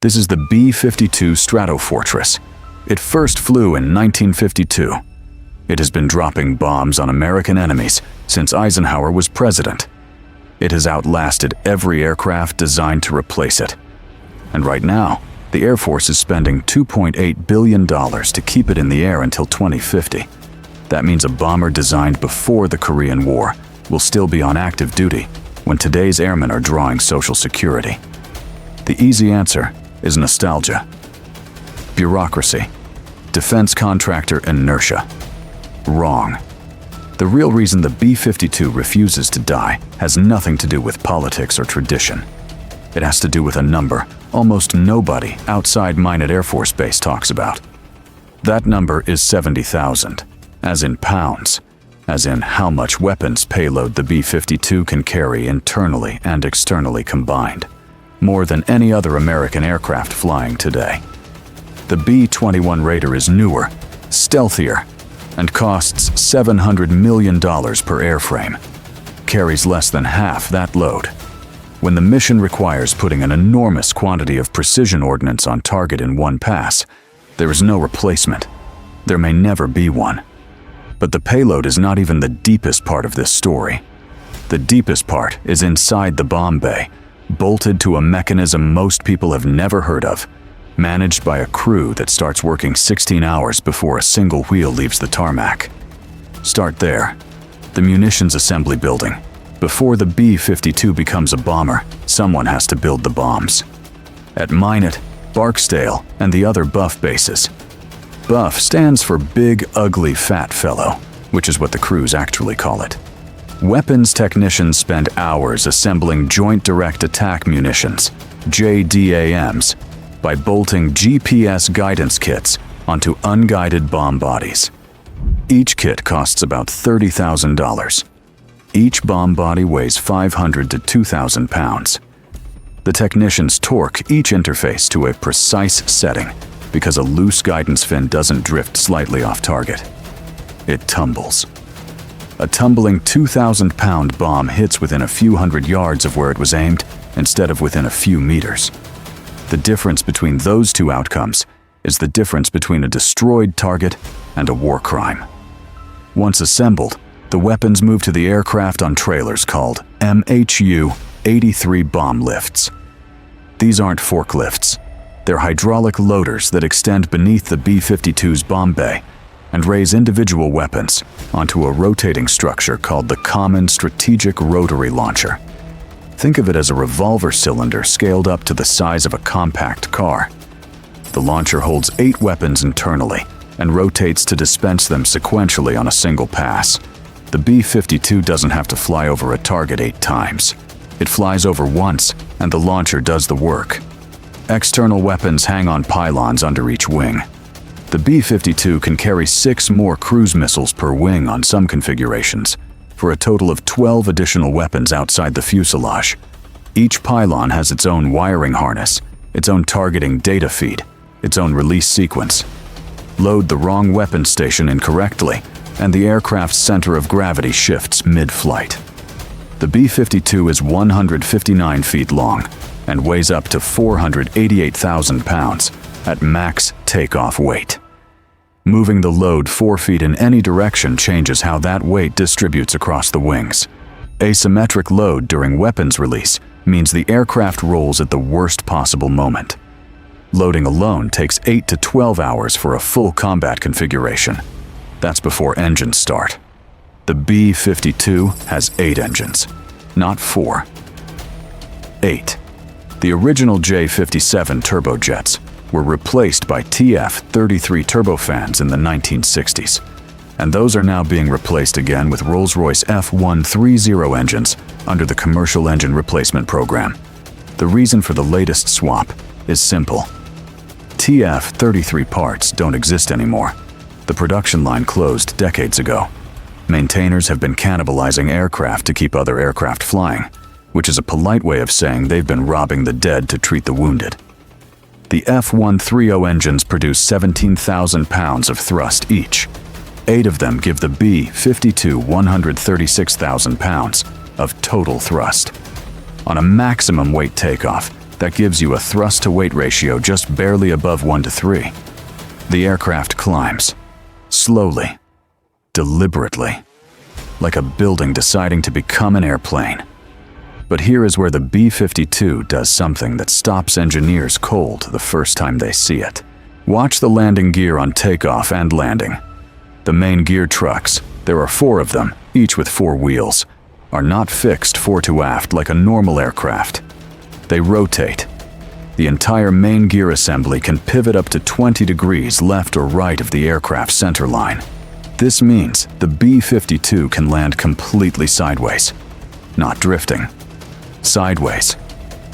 This is the B-52 Stratofortress. It first flew in 1952. It has been dropping bombs on American enemies since Eisenhower was president. It has outlasted every aircraft designed to replace it. And right now, the Air Force is spending $2.8 billion to keep it in the air until 2050. That means a bomber designed before the Korean War will still be on active duty when today's airmen are drawing Social Security. The easy answer is nostalgia. Bureaucracy. Defense contractor inertia. Wrong. The real reason the B-52 refuses to die has nothing to do with politics or tradition. It has to do with a number almost nobody outside Minot Air Force Base talks about. That number is 70,000, as in pounds, as in how much weapons payload the B-52 can carry internally and externally combined, more than any other American aircraft flying today. The B-21 Raider is newer, stealthier, and costs $700 million per airframe, carries less than half that load. When the mission requires putting an enormous quantity of precision ordnance on target in one pass, there is no replacement. There may never be one. But the payload is not even the deepest part of this story. The deepest part is inside the bomb bay, bolted to a mechanism most people have never heard of, managed by a crew that starts working 16 hours before a single wheel leaves the tarmac. Start there. The munitions assembly building. Before the B-52 becomes a bomber, someone has to build the bombs. At Minot, Barksdale, and the other Buff bases. Buff stands for Big Ugly Fat Fellow, which is what the crews actually call it. Weapons technicians spend hours assembling Joint Direct Attack Munitions, JDAMs, by bolting GPS guidance kits onto unguided bomb bodies. Each kit costs about $30,000. Each bomb body weighs 500 to 2,000 pounds. The technicians torque each interface to a precise setting because a loose guidance fin doesn't drift slightly off target. It tumbles. A tumbling 2,000-pound bomb hits within a few hundred yards of where it was aimed instead of within a few meters. The difference between those two outcomes is the difference between a destroyed target and a war crime. Once assembled, the weapons move to the aircraft on trailers called MHU-83 bomb lifts. These aren't forklifts. They're hydraulic loaders that extend beneath the B-52's bomb bay and raise individual weapons onto a rotating structure called the Common Strategic Rotary Launcher. Think of it as a revolver cylinder scaled up to the size of a compact car. The launcher holds 8 weapons internally and rotates to dispense them sequentially on a single pass. The B-52 doesn't have to fly over a target 8 times. It flies over once, and the launcher does the work. External weapons hang on pylons under each wing. The B-52 can carry 6 more cruise missiles per wing on some configurations, for a total of 12 additional weapons outside the fuselage. Each pylon has its own wiring harness, its own targeting data feed, its own release sequence. Load the wrong weapon station incorrectly, and the aircraft's center of gravity shifts mid-flight. The B-52 is 159 feet long and weighs up to 488,000 pounds at max takeoff weight. Moving the load 4 feet in any direction changes how that weight distributes across the wings. Asymmetric load during weapons release means the aircraft rolls at the worst possible moment. Loading alone takes 8 to 12 hours for a full combat configuration. That's before engines start. The B-52 has 8 engines, not 4. 8. The original J-57 turbojets were replaced by TF-33 turbofans in the 1960s, and those are now being replaced again with Rolls-Royce F130 engines under the Commercial Engine Replacement Program. The reason for the latest swap is simple. TF-33 parts don't exist anymore. The production line closed decades ago. Maintainers have been cannibalizing aircraft to keep other aircraft flying, which is a polite way of saying they've been robbing the dead to treat the wounded. The F130 engines produce 17,000 pounds of thrust each. 8 of them give the B-52 136,000 pounds of total thrust. On a maximum weight takeoff, That gives you a thrust-to-weight ratio just barely above 1:3. The aircraft climbs, slowly, deliberately, like a building deciding to become an airplane. But here is where the B-52 does something that stops engineers cold the first time they see it. Watch the landing gear on takeoff and landing. The main gear trucks, there are 4 of them, each with 4 wheels, are not fixed fore to aft like a normal aircraft. They rotate. The entire main gear assembly can pivot up to 20 degrees left or right of the aircraft center line. This means the B-52 can land completely sideways, not drifting. Sideways.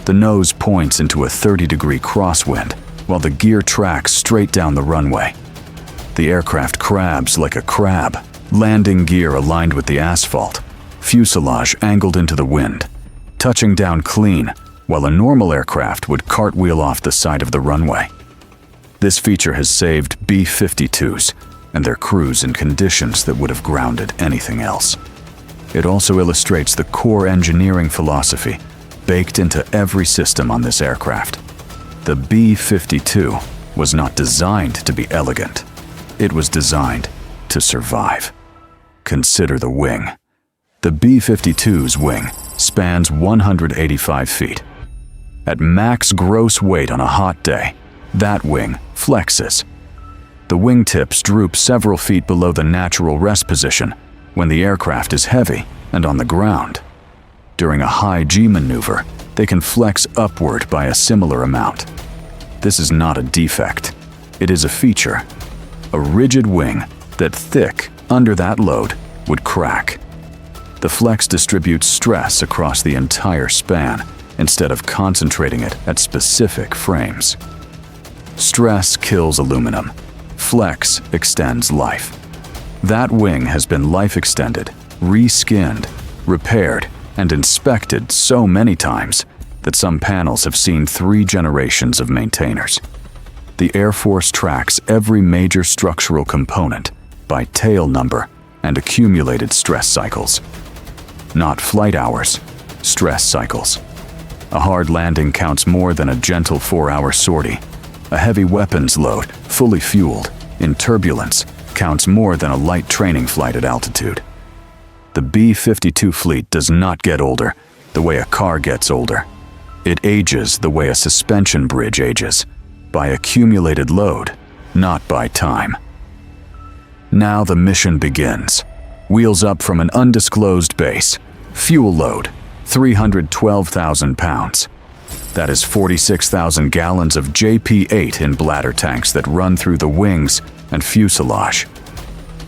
The nose points into a 30-degree crosswind, while the gear tracks straight down the runway. The aircraft crabs like a crab, landing gear aligned with the asphalt, fuselage angled into the wind, touching down clean, while a normal aircraft would cartwheel off the side of the runway. This feature has saved B-52s and their crews in conditions that would have grounded anything else. It also illustrates the core engineering philosophy baked into every system on this aircraft. The B-52 was not designed to be elegant. It was designed to survive. Consider the wing. The B-52's wing spans 185 feet. At max gross weight on a hot day, that wing flexes. The wingtips droop several feet below the natural rest position when the aircraft is heavy and on the ground. During a high G maneuver, they can flex upward by a similar amount. This is not a defect. It is a feature. A rigid wing that thick under that load would crack. The flex distributes stress across the entire span instead of concentrating it at specific frames. Stress kills aluminum. Flex extends life. That wing has been life extended, reskinned, repaired, and inspected so many times that some panels have seen 3 generations of maintainers. The Air Force tracks every major structural component by tail number and accumulated stress cycles. Not flight hours, stress cycles. A hard landing counts more than a gentle 4-hour sortie. A heavy weapons load, fully fueled, in turbulence, counts more than a light training flight at altitude. The B-52 fleet does not get older the way a car gets older. It ages the way a suspension bridge ages, by accumulated load, not by time. Now the mission begins. Wheels up from an undisclosed base. Fuel load, 312,000 pounds. That is 46,000 gallons of JP-8 in bladder tanks that run through the wings and fuselage.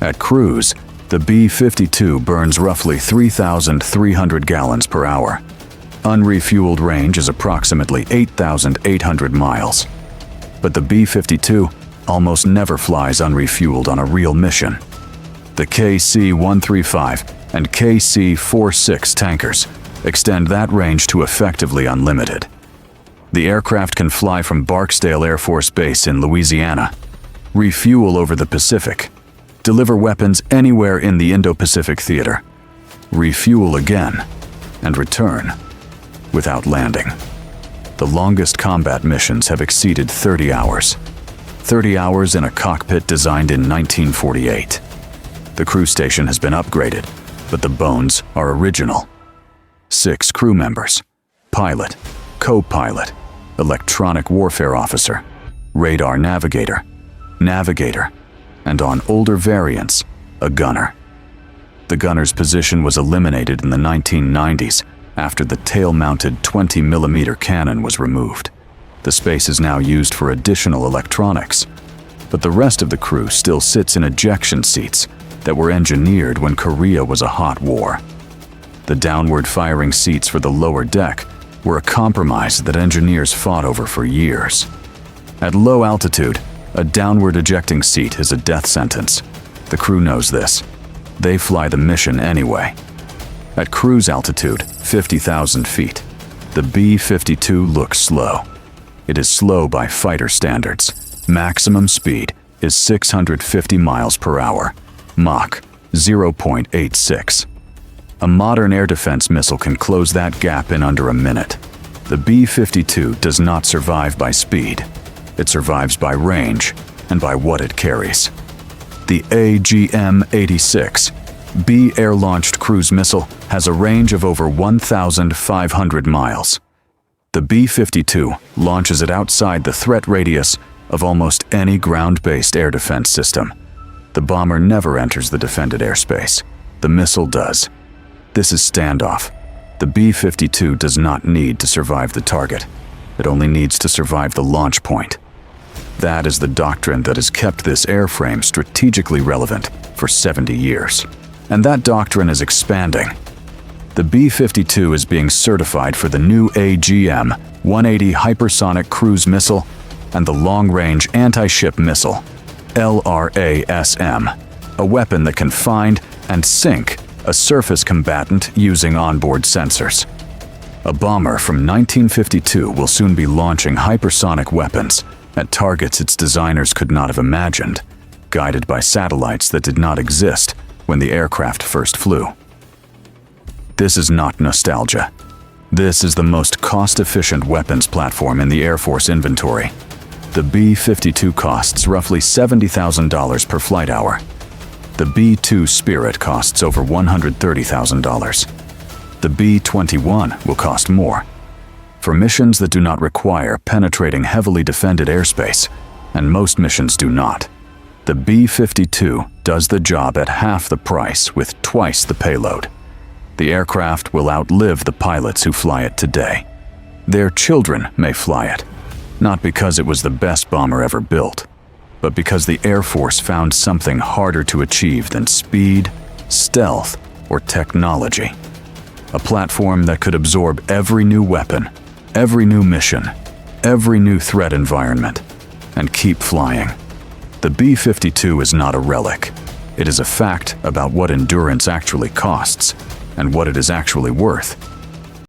At cruise, the B-52 burns roughly 3,300 gallons per hour. Unrefueled range is approximately 8,800 miles. But the B-52 almost never flies unrefueled on a real mission. The KC-135 and KC-46 tankers extend that range to effectively unlimited. The aircraft can fly from Barksdale Air Force Base in Louisiana, refuel over the Pacific, deliver weapons anywhere in the Indo-Pacific theater, refuel again, and return without landing. The longest combat missions have exceeded 30 hours. 30 hours in a cockpit designed in 1948. The crew station has been upgraded, but the bones are original. 6 crew members: pilot, co-pilot, electronic warfare officer, radar navigator, and on older variants, a gunner. The gunner's position was eliminated in the 1990s after the tail-mounted 20mm cannon was removed. The space is now used for additional electronics, but the rest of the crew still sits in ejection seats that were engineered when Korea was a hot war. The downward-firing seats for the lower deck were a compromise that engineers fought over for years. At low altitude, a downward ejecting seat is a death sentence. The crew knows this. They fly the mission anyway. At cruise altitude, 50,000 feet, the B-52 looks slow. It is slow by fighter standards. Maximum speed is 650 miles per hour, Mach 0.86. A modern air defense missile can close that gap in under a minute. The B-52 does not survive by speed. It survives by range and by what it carries. The AGM-86 B air-launched cruise missile has a range of over 1,500 miles. The B-52 launches it outside the threat radius of almost any ground-based air defense system. The bomber never enters the defended airspace. The missile does. This is Standoff. The B-52 does not need to survive the target. It only needs to survive the launch point. That is the doctrine that has kept this airframe strategically relevant for 70 years. And that doctrine is expanding. The B-52 is being certified for the new AGM-180 hypersonic cruise missile and the long-range anti-ship missile, LRASM, a weapon that can find and sink a surface combatant using onboard sensors. A bomber from 1952 will soon be launching hypersonic weapons at targets its designers could not have imagined, guided by satellites that did not exist when the aircraft first flew. This is not nostalgia. This is the most cost-efficient weapons platform in the Air Force inventory. The B-52 costs roughly $70,000 per flight hour. The B-2 Spirit costs over $130,000. The B-21 will cost more. For missions that do not require penetrating heavily defended airspace, and most missions do not, the B-52 does the job at half the price with twice the payload. The aircraft will outlive the pilots who fly it today. Their children may fly it, not because it was the best bomber ever built, but because the Air Force found something harder to achieve than speed, stealth, or technology. A platform that could absorb every new weapon, every new mission, every new threat environment, and keep flying. The B-52 is not a relic. It is a fact about what endurance actually costs and what it is actually worth.